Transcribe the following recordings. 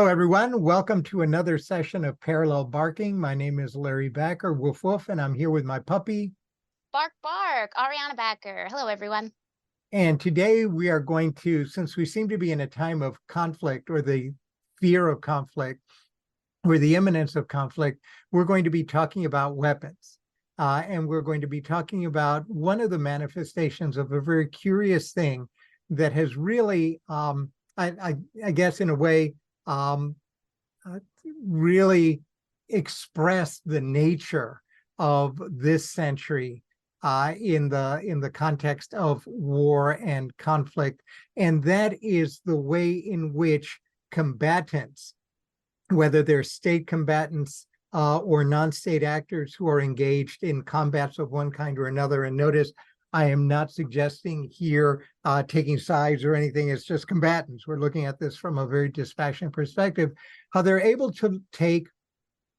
everyone. Welcome to another session of Parallel Barking. My name is Larry Backer, Woof Woof, and I'm here with my puppy. Bark, bark, Ariana Backer. Hello, everyone. And today we are going to, since we seem to be in a time of conflict or the fear of conflict or the imminence of conflict, we're going to be talking about weapons. And we're going to be talking about one of the manifestations of a very curious thing that has really, I guess in a way, really expressed the nature of this century in the context of war and conflict, and that is the way in which combatants, whether they're state combatants or non-state actors who are engaged in combats of one kind or another. And notice, I am not suggesting here taking sides or anything. It's just combatants. We're looking at this from a very dispassionate perspective, how they're able to take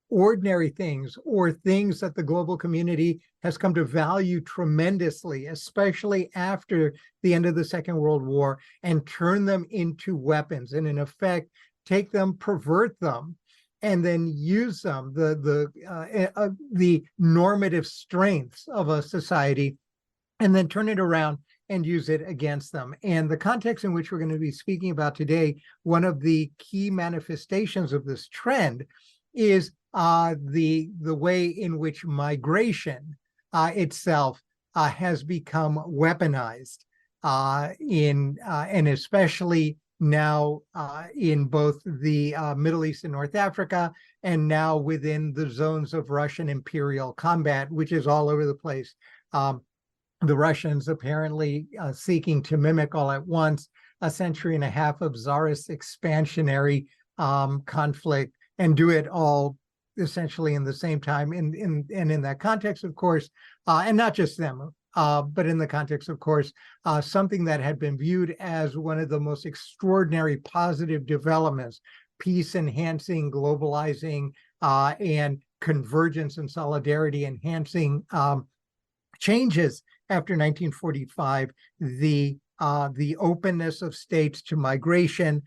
ordinary things or things that the global community has come to value tremendously, especially after the end of the Second World War, and turn them into weapons, and in effect, take them, pervert them, and then use them, the normative strengths of a society, and then turn it around and use it against them. And the context in which we're going to be speaking about today, one of the key manifestations of this trend is the way in which migration itself has become weaponized and especially now in both the Middle East and North Africa, and now within the zones of Russian imperial combat, which is all over the place. The Russians apparently seeking to mimic all at once a century and a half of Tsarist expansionary conflict, and do it all essentially in the same time. And in that context, of course, and not just them, but in the context, of course, something that had been viewed as one of the most extraordinary positive developments, peace-enhancing, globalizing, and convergence and solidarity enhancing changes after 1945, the openness of states to migration,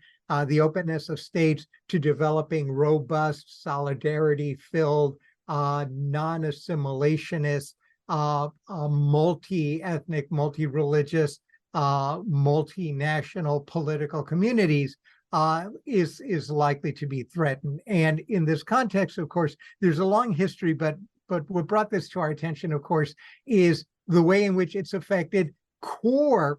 the openness of states to developing robust, solidarity-filled, non-assimilationist, multi-ethnic, multi-religious, multinational political communities is likely to be threatened. And in this context, of course, there's a long history, but what brought this to our attention, of course, is the way in which it's affected core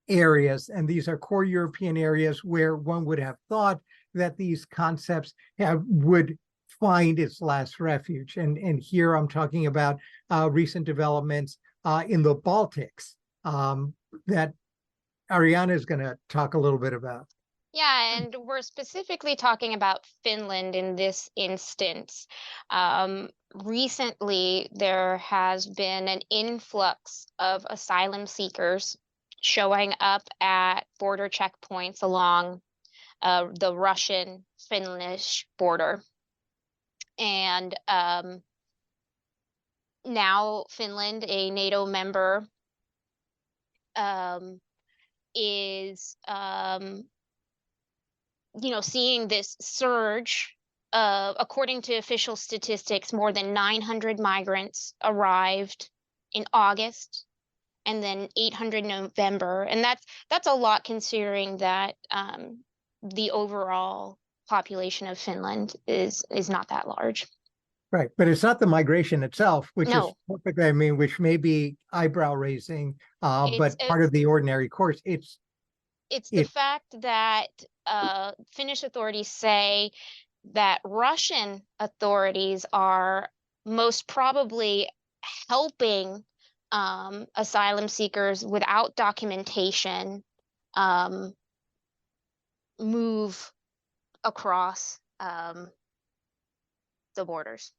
areas, and these are core European areas where one would have thought that these concepts would find its last refuge. And here I'm talking about recent developments in the Baltics that Ariana is going to talk a little bit about. Yeah, and we're specifically talking about Finland in this instance. Recently, there has been an influx of asylum seekers showing up at border checkpoints along the Russian-Finnish border. And now Finland, a NATO member, is seeing this surge. According to official statistics, more than 900 migrants arrived in August, and then 800 November, and that's a lot considering that the overall population of Finland is not that large. Right, but it's not the migration itself, which No. is perfectly, which may be eyebrow raising, but part of the ordinary course. It's the fact that Finnish authorities say that Russian authorities are most probably helping asylum seekers without documentation move across the borders.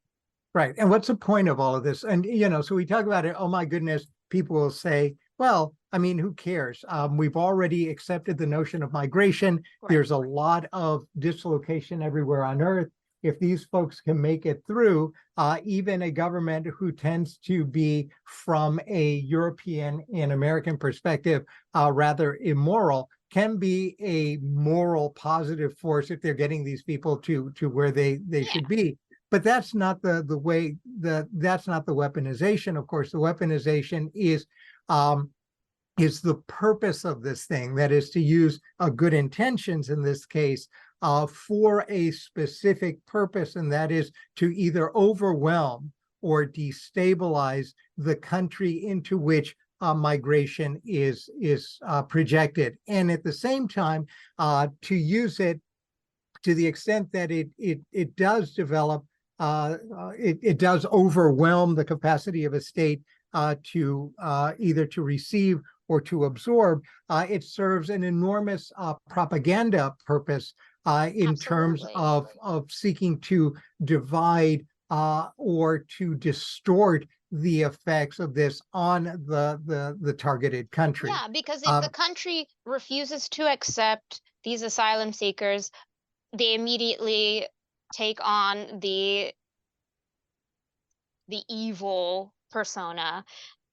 Right. And what's the point of all of this? And, so we talk about it, oh my goodness, people will say, well, who cares? We've already accepted the notion of migration. Right. There's a lot of dislocation everywhere on Earth. If these folks can make it through, even a government who tends to be, from a European and American perspective, rather immoral, can be a moral positive force if they're getting these people to where they Yeah, should be. But that's not the way, that's not the weaponization. Of course, the weaponization is the purpose of this thing, that is to use good intentions in this case for a specific purpose, and that is to either overwhelm or destabilize the country into which migration is projected, and at the same time to use it to the extent that it does develop, it does overwhelm the capacity of a state to either to receive or to absorb. It serves an enormous propaganda purpose in terms absolutely. of seeking to divide or to distort the effects of this on the targeted country. Yeah, because if the Um, country refuses to accept these asylum seekers, they immediately take on the evil persona.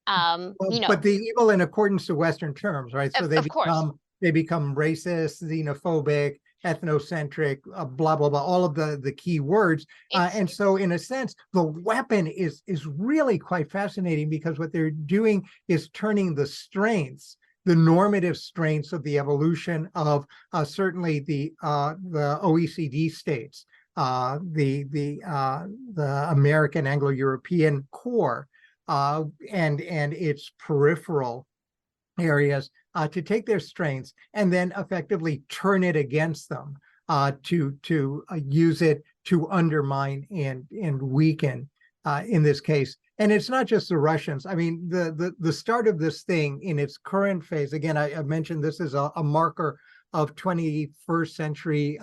but the evil in accordance to Western terms, right? So Of course, they become racist, xenophobic, ethnocentric, blah blah blah, all of the key words. it's And so, in a sense, the weapon is really quite fascinating, because what they're doing is turning the strengths, the normative strengths of the evolution of certainly the OECD states, the American Anglo-European core, and its peripheral areas, to take their strengths and then effectively turn it against them, to use it to undermine and weaken, in this case. And it's not just the Russians. I mean, the start of this thing in its current phase, again, I mentioned this is a marker of 21st century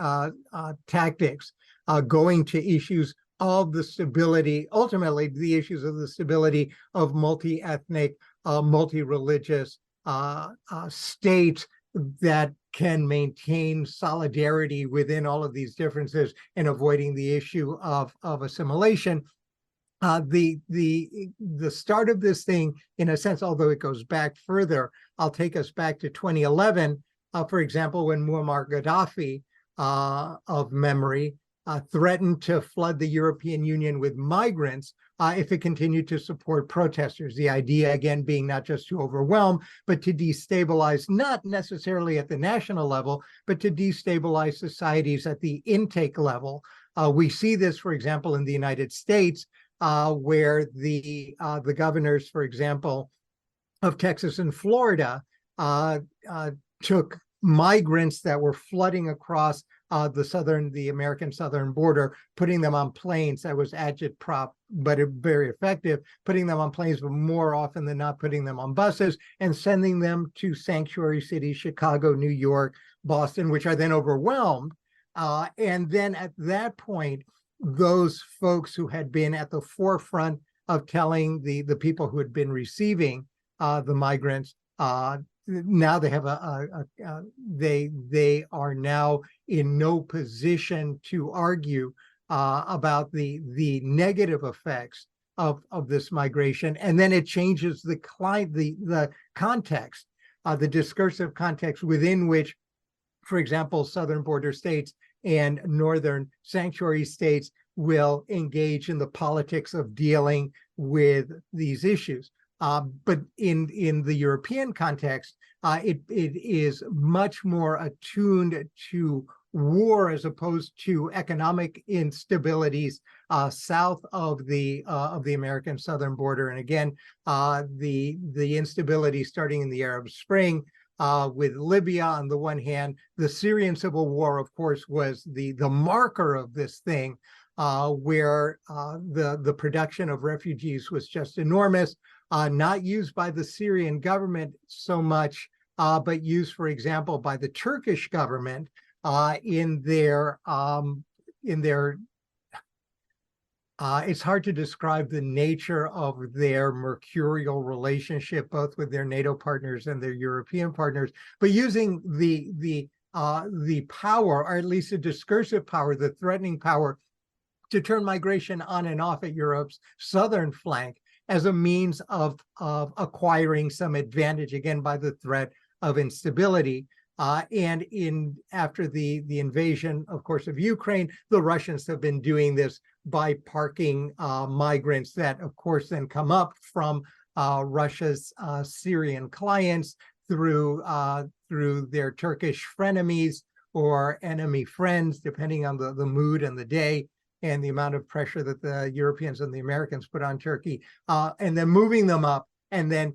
tactics, going to issues of the stability, ultimately the issues of the stability of multi-ethnic, multi-religious states that can maintain solidarity within all of these differences and avoiding the issue of assimilation. The start of this thing, in a sense, although it goes back further, I'll take us back to 2011, for example, when Muammar Gaddafi, of memory, threatened to flood the European Union with migrants if it continued to support protesters. The idea, again, being not just to overwhelm, but to destabilize, not necessarily at the national level, but to destabilize societies at the intake level. We see this, for example, in the United States, where the governors, for example, of Texas and Florida took migrants that were flooding across the American southern border, putting them on planes. That was agitprop, but very effective, putting them on planes, but more often than not putting them on buses and sending them to sanctuary cities, Chicago, New York, Boston, which are then overwhelmed. And then at that point, those folks who had been at the forefront of telling the people who had been receiving the migrants, now they have they are now in no position to argue about the negative effects of this migration. And then it changes the context, the discursive context within which, for example, southern border states and northern sanctuary states will engage in the politics of dealing with these issues. But in the European context, it is much more attuned to war as opposed to economic instabilities south of the American southern border. And again, the instability starting in the Arab Spring, with Libya on the one hand. The Syrian civil war, of course, was the marker of this thing, where the production of refugees was just enormous, not used by the Syrian government so much, but used, for example, by the Turkish government in their it's hard to describe the nature of their mercurial relationship, both with their NATO partners and their European partners, but using the power, or at least the discursive power, the threatening power, to turn migration on and off at Europe's southern flank as a means of acquiring some advantage, again, by the threat of instability. And after the invasion, of course, of Ukraine, the Russians have been doing this by parking migrants that, of course, then come up from Russia's Syrian clients through their Turkish frenemies or enemy friends, depending on the mood and the day and the amount of pressure that the Europeans and the Americans put on Turkey, and then moving them up and then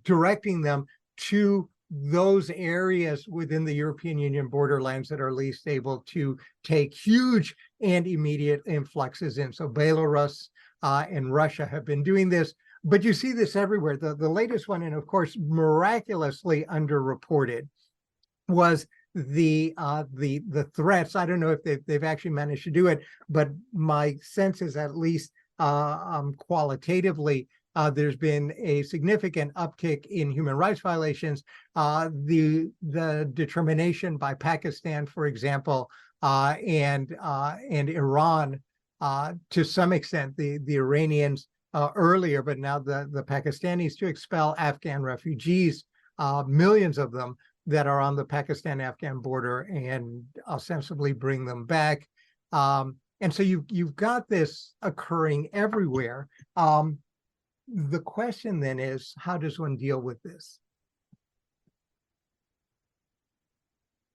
directing them to those areas within the European Union borderlands that are least able to take huge and immediate influxes in. So Belarus and Russia have been doing this, but you see this everywhere. The latest one, and of course, miraculously underreported, was the threats. I don't know if they've actually managed to do it, but my sense is, at least qualitatively, there's been a significant uptick in human rights violations. The determination by Pakistan, for example, and Iran, to some extent, the Iranians earlier, but now the Pakistanis, to expel Afghan refugees, millions of them, that are on the Pakistan-Afghan border, and ostensibly bring them back. And so you've got this occurring everywhere. The question then is, how does one deal with this?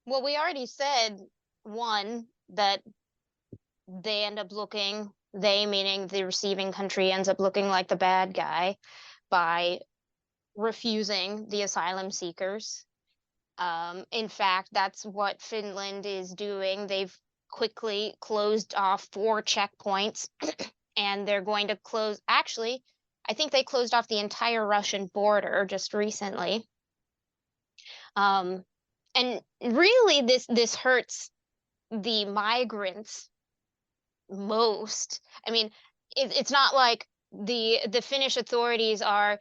Well, we already said, one, that they end up looking, they meaning the receiving country, ends up looking like the bad guy by refusing the asylum seekers. In fact, that's what Finland is doing. They've quickly closed off 4 checkpoints and they're going to close, actually, I think they closed off the entire Russian border just recently. And really, this hurts the migrants most. I mean, it's not like the Finnish authorities are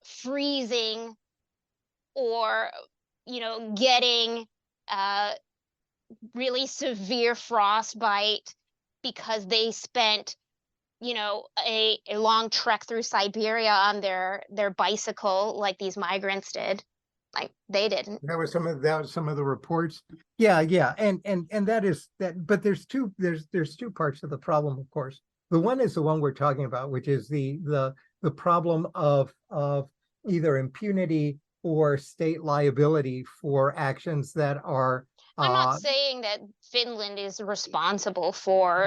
freezing or, you know, getting really severe frostbite because they spent, you know, a long trek through Siberia on their bicycle like these migrants did. Like, they didn't. That was some of the reports. Yeah, and that is that. But there's two parts of the problem, of course. The one is the one we're talking about, which is the problem of either impunity or state liability for actions that are. I'm not saying that Finland is responsible for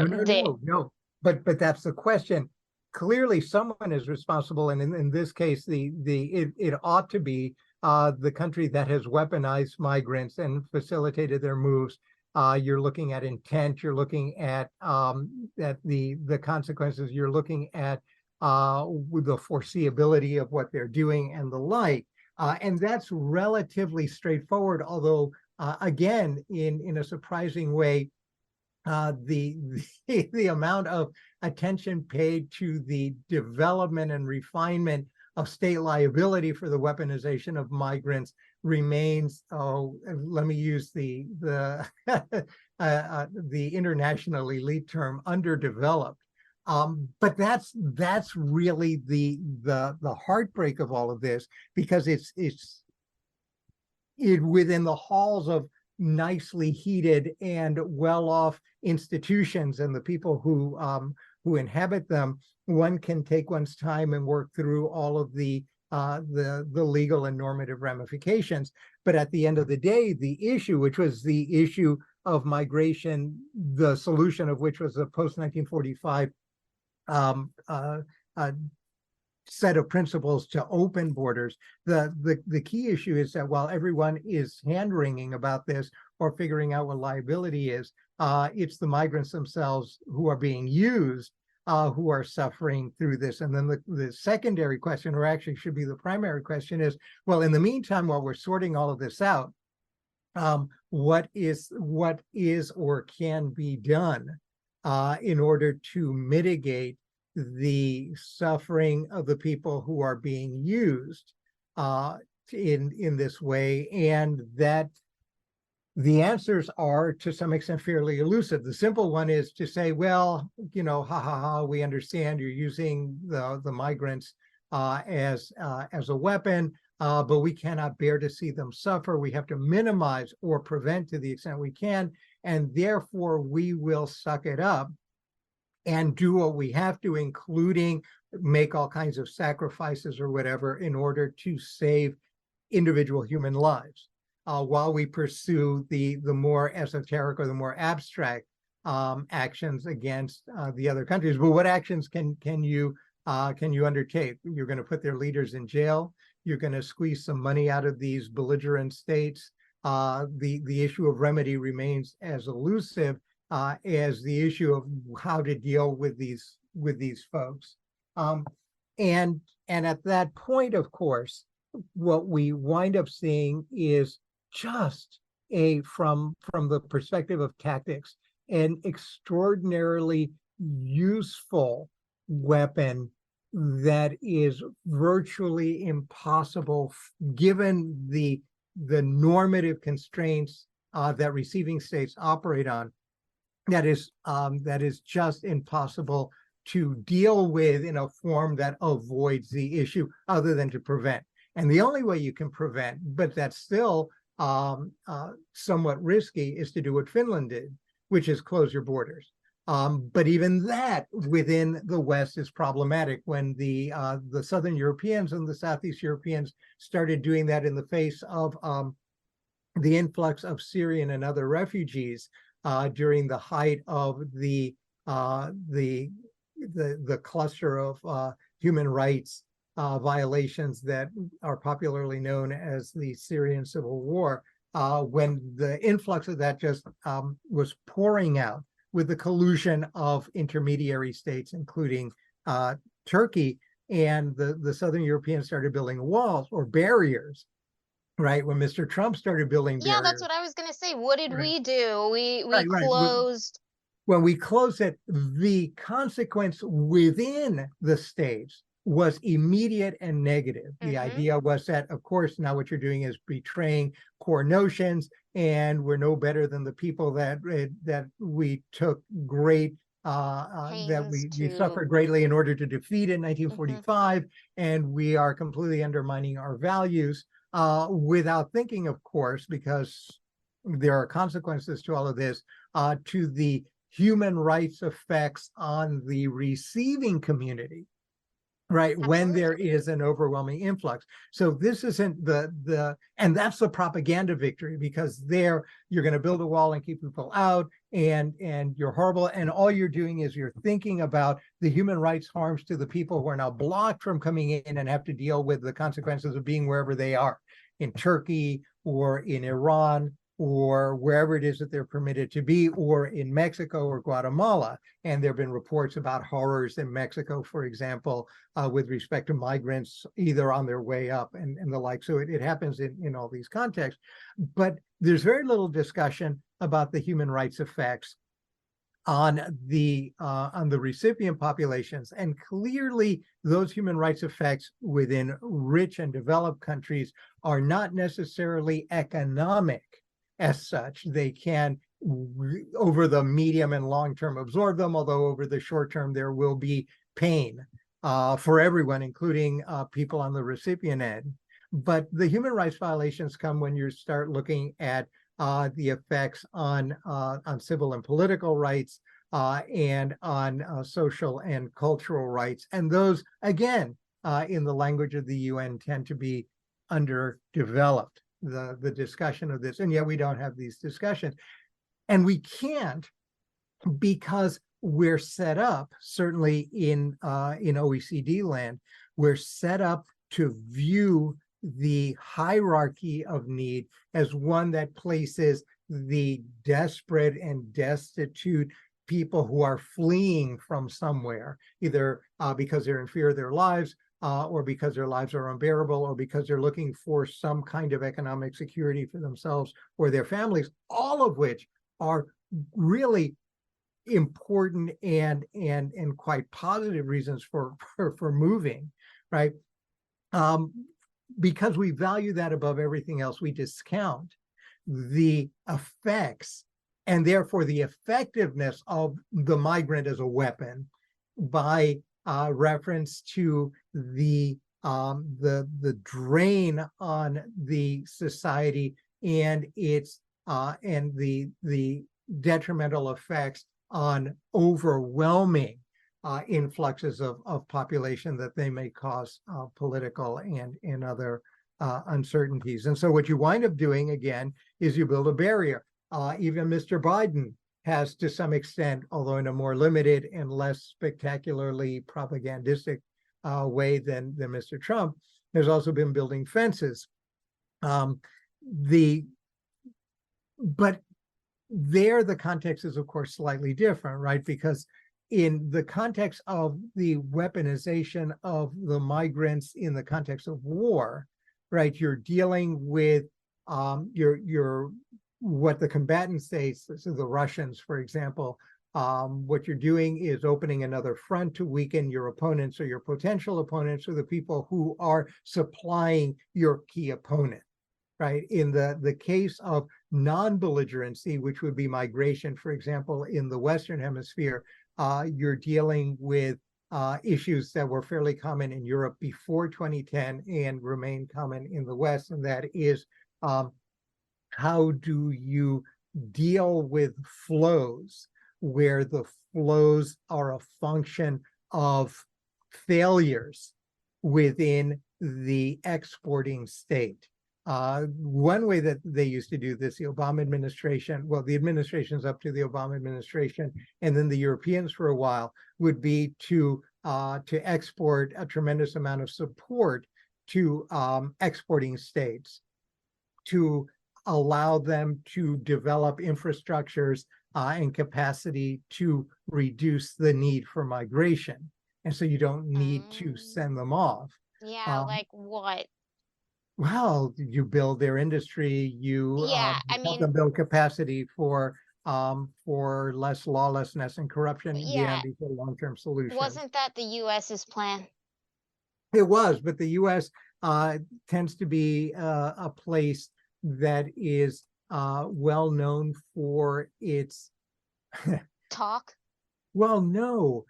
No. But that's the question. Clearly, someone is responsible, and in this case, it ought to be the country that has weaponized migrants and facilitated their moves. You're looking at intent. You're looking at the consequences. You're looking at the foreseeability of what they're doing and the like. And that's relatively straightforward, although again, in a surprising way, the amount of attention paid to the development and refinement of state liability for the weaponization of migrants remains, let me use the international elite term, underdeveloped. But that's really the heartbreak of all of this, because it's within the halls of nicely heated and well-off institutions and the people who inhabit them, one can take one's time and work through all of the legal and normative ramifications. But at the end of the day, the issue, which was the issue of migration, the solution of which was a post-1945 set of principles to open borders. The key issue is that while everyone is hand-wringing about this or figuring out what liability is, it's the migrants themselves who are being used who are suffering through this. And then the secondary question, or actually should be the primary question, is, well, in the meantime, while we're sorting all of this out, what is or can be done in order to mitigate the suffering of the people who are being used in this way? And that the answers are, to some extent, fairly elusive. The simple one is to say, well, you know, we understand you're using the migrants as a weapon. but we cannot bear to see them suffer. We have to minimize or prevent to the extent we can, and therefore we will suck it up and do what we have to, including make all kinds of sacrifices or whatever in order to save individual human lives, while we pursue the more esoteric or the more abstract actions against the other countries. But what actions can you undertake? You're going to put their leaders in jail. You're going to squeeze some money out of these belligerent states. The issue of remedy remains as elusive as the issue of how to deal with these folks. And at that point, of course, what we wind up seeing is just from the perspective of tactics, an extraordinarily useful weapon that is virtually impossible given the normative constraints that receiving states operate on. That is just impossible to deal with in a form that avoids the issue other than to prevent. And the only way you can prevent, but that's still somewhat risky, is to do what Finland did, which is close your borders. But even that within the West is problematic. When the Southern Europeans and the Southeast Europeans started doing that in the face of the influx of Syrian and other refugees during the height of the cluster of human rights violations that are popularly known as the Syrian Civil War, when the influx of that just was pouring out with the collusion of intermediary states, including Turkey, and the Southern Europeans started building walls or barriers, right? When Mr. Trump started building Yeah, that's barriers. what I was gonna say. What did Right. we do? We Right. closed. When we closed it, the consequence within the states was immediate and negative. The idea was that, of course, now what you're doing is betraying core notions, and we're no better than the people that we took great that Pains we to. suffered greatly in order to defeat in 1945, and we are completely undermining our values without thinking, of course, because there are consequences to all of this, to the human rights effects on the receiving community, right? When there Absolutely. is an overwhelming influx. So this isn't and that's the propaganda victory, because there you're going to build a wall and keep people out, and you're horrible, and all you're doing is you're thinking about the human rights harms to the people who are now blocked from coming in and have to deal with the consequences of being wherever they are, in Turkey or in Iran or wherever it is that they're permitted to be, or in Mexico or Guatemala. And there have been reports about horrors in Mexico, for example, with respect to migrants either on their way up and the like. So it happens in all these contexts. But there's very little discussion about the human rights effects on the recipient populations. And clearly those human rights effects within rich and developed countries are not necessarily economic as such. They can, over the medium and long term, absorb them, although over the short term there will be pain for everyone, including people on the recipient end. But the human rights violations come when you start looking at the effects on civil and political rights, and on social and cultural rights. And those, again, in the language of the UN, tend to be underdeveloped, the discussion of this. And yet we don't have these discussions. And we can't, because we're set up, certainly in OECD land, we're set up to view the hierarchy of need as one that places the desperate and destitute people who are fleeing from somewhere, either because they're in fear of their lives, or because their lives are unbearable, or because they're looking for some kind of economic security for themselves or their families, all of which are really important and quite positive reasons for moving, right? Because we value that above everything else, we discount the effects and therefore the effectiveness of the migrant as a weapon by reference to the the drain on the society and its and the detrimental effects on overwhelming influxes of population that they may cause political and other uncertainties. And so what you wind up doing again is you build a barrier. Even Mr. Biden has, to some extent, although in a more limited and less spectacularly propagandistic way than Mr. Trump, has also been building fences. But there, the context is, of course, slightly different, right? Because in the context of the weaponization of the migrants in the context of war, right, you're dealing with your what the combatant states, so the Russians, for example, what you're doing is opening another front to weaken your opponents or your potential opponents or the people who are supplying your key opponent, right? In the case of non-belligerency, which would be migration, for example, in the Western Hemisphere, you're dealing with issues that were fairly common in Europe before 2010 and remain common in the West, and that is how do you deal with flows where the flows are a function of failures within the exporting state. One way that they used to do this, the Obama administration, well, the administrations up to the Obama administration, and then the Europeans for a while, would be to export a tremendous amount of support to exporting states, to allow them to develop infrastructures and capacity to reduce the need for migration. And so you don't need to send them off. Yeah, like what? Well, you build their industry, you Yeah, I help mean, them build capacity for less lawlessness and corruption. Again, yeah, these are long-term solutions. wasn't that the US's plan? It was, but the U.S. Tends to be a place that is well known for its, Talk? well, no,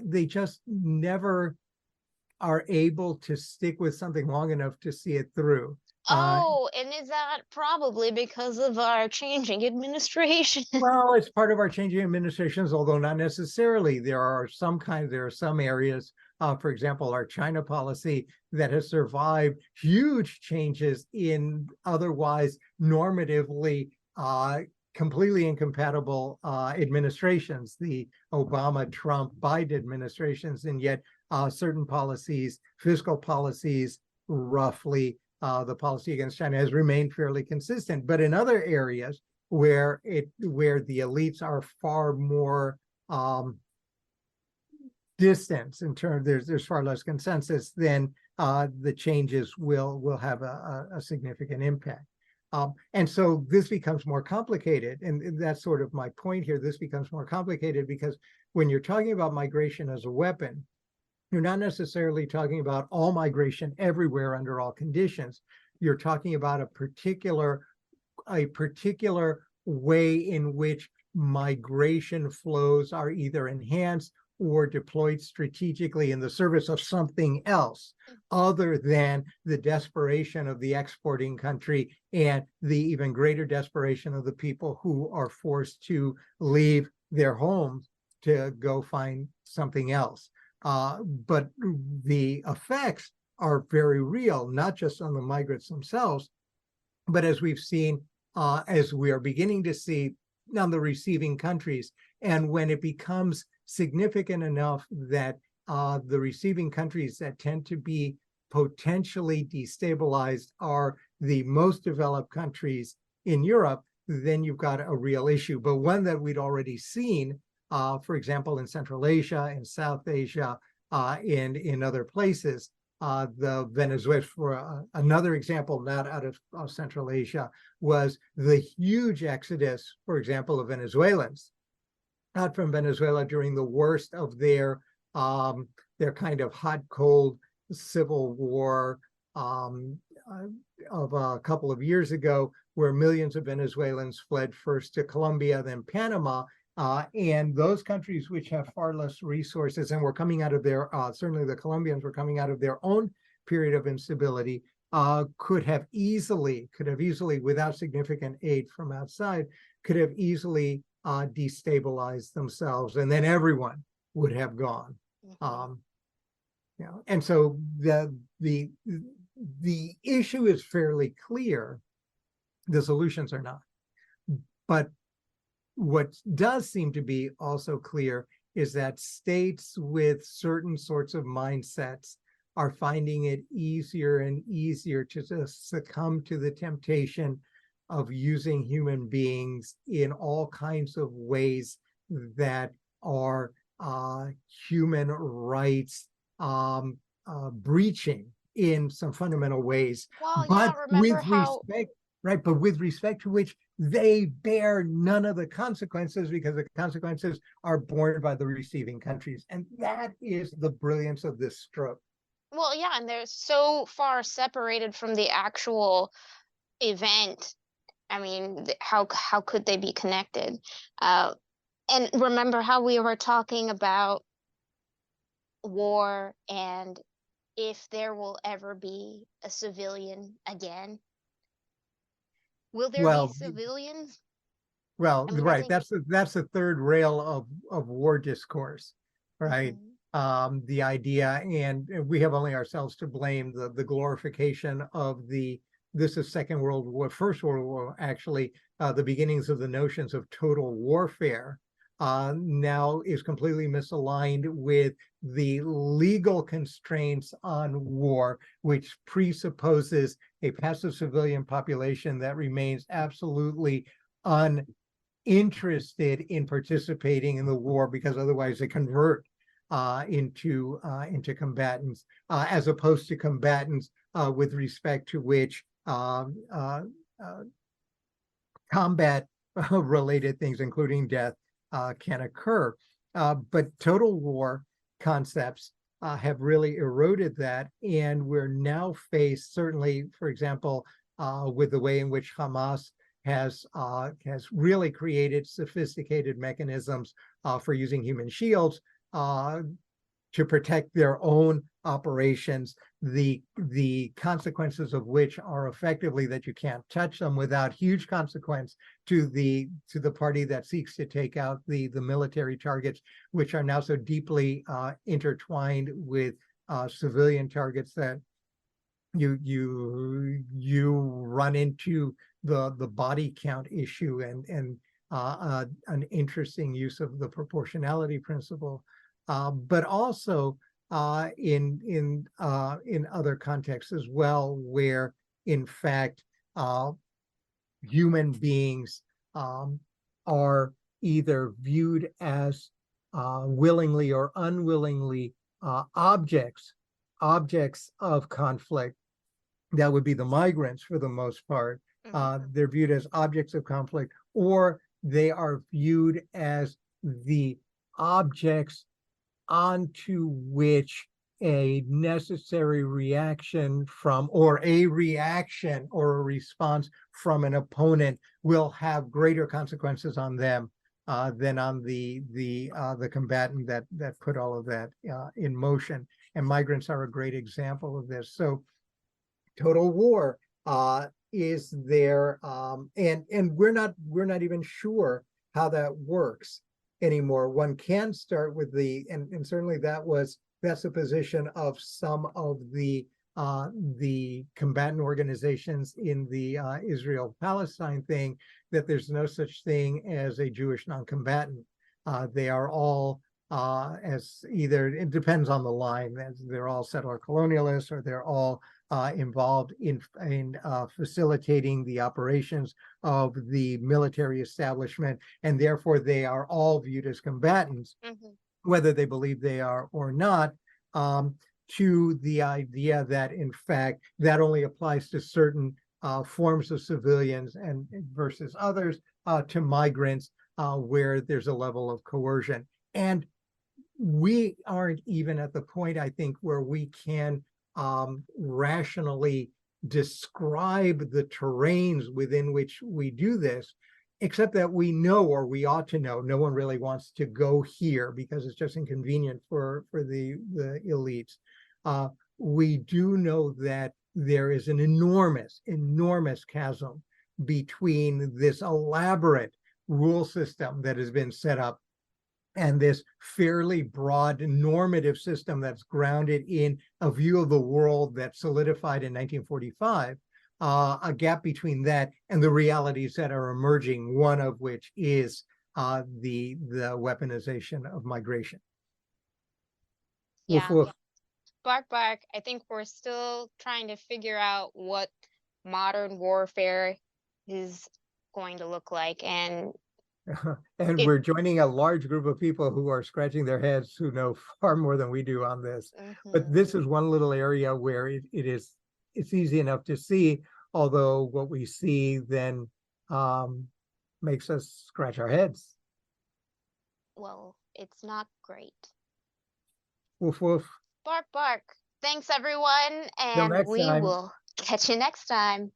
they just never are able to stick with something long enough to see it through. Oh, and is that probably because of our changing administration? Well, it's part of our changing administrations, although not necessarily. There are some areas, for example, our China policy that has survived huge changes in otherwise normatively completely incompatible administrations, the Obama, Trump, Biden administrations, and yet certain policies, fiscal policies, roughly, the policy against China has remained fairly consistent. But in other areas, where the elites are far more distant in terms, there's far less consensus, then the changes will have a significant impact. And so this becomes more complicated, and that's sort of my point here. This becomes more complicated because when you're talking about migration as a weapon, you're not necessarily talking about all migration everywhere under all conditions. You're talking about a particular way in which migration flows are either enhanced or deployed strategically in the service of something else other than the desperation of the exporting country and the even greater desperation of the people who are forced to leave their homes to go find something else. But the effects are very real, not just on the migrants themselves, but as we've seen, as we are beginning to see on the receiving countries. And when it becomes significant enough that the receiving countries that tend to be potentially destabilized are the most developed countries in Europe, then you've got a real issue. But one that we'd already seen, for example, in Central Asia, in South Asia, and in other places, the Venezuela, for another example, not out of Central Asia, was the huge exodus, for example, of Venezuelans out from Venezuela during the worst of their kind of hot, cold civil war of a couple of years ago, where millions of Venezuelans fled first to Colombia, then Panama, and those countries which have far less resources and were coming out of their, certainly the Colombians were coming out of their own period of instability, could have easily, without significant aid from outside, could have easily destabilized themselves, and then everyone would have gone. Mhm. And so the issue is fairly clear. The solutions are not. But what does seem to be also clear is that states with certain sorts of mindsets are finding it easier and easier to just succumb to the temptation of using human beings in all kinds of ways that are human rights breaching in some fundamental ways, Well, yeah, but remember with how respect, right? But with respect to which they bear none of the consequences, because the consequences are borne by the receiving countries. And that is the brilliance of this stroke. well, yeah, and they're so far separated from the actual event. I mean, how could they be connected? Uh, and remember how we were talking about war and if there will ever be a civilian again? Will there be Well, civilians? I mean, I right. think. That's the third rail of war discourse, right? Mhm. The idea, and we have only ourselves to blame, the glorification of this is Second World War, First World War, actually, the beginnings of the notions of total warfare, now is completely misaligned with the legal constraints on war, which presupposes a passive civilian population that remains absolutely uninterested in participating in the war, because otherwise they convert into combatants, as opposed to combatants with respect to which combat related things, including death, can occur. But total war concepts have really eroded that, and we're now faced, certainly, for example, with the way in which Hamas has really created sophisticated mechanisms for using human shields to protect their own operations, the consequences of which are effectively that you can't touch them without huge consequence to the party that seeks to take out the military targets, which are now so deeply intertwined with civilian targets that you run into the body count issue, and an interesting use of the proportionality principle, but also in other contexts as well, where in fact human beings are either viewed as willingly or unwillingly objects of conflict. That would be the migrants for the most part. Mhm. They're viewed as objects of conflict, or they are viewed as the objects onto which a necessary reaction from, or a reaction or a response from an opponent will have greater consequences on them than on the combatant that put all of that in motion. And migrants are a great example of this. So total war is there, and we're not even sure how that works anymore. One can start with and certainly that's the position of some of the combatant organizations in the Israel-Palestine thing, that there's no such thing as a Jewish non-combatant. They are all as either, it depends on the line, they're all settler colonialists, or they're all involved in facilitating the operations of the military establishment, and therefore they are all viewed as combatants, Mhm. whether they believe they are or not, to the idea that in fact that only applies to certain forms of civilians and versus others, to migrants, where there's a level of coercion. And we aren't even at the point, I think, where we can rationally describe the terrains within which we do this, except that we know, or we ought to know, no one really wants to go here because it's just inconvenient for the elites. we do know that there is an enormous chasm between this elaborate rule system that has been set up and this fairly broad normative system that's grounded in a view of the world that solidified in 1945, a gap between that and the realities that are emerging, one of which is the weaponization of migration. Woof, Yeah. woof. Bark, bark. I think we're still trying to figure out what modern warfare is going to look like. And And it, we're joining a large group of people who are scratching their heads, who know far more than we do on this. But mhm. this is one little area where it's easy enough to see, although what we see then makes us scratch our heads. Well, it's not great. Woof, woof. Bark, bark. Thanks, everyone, Till and next we time. will catch you next time.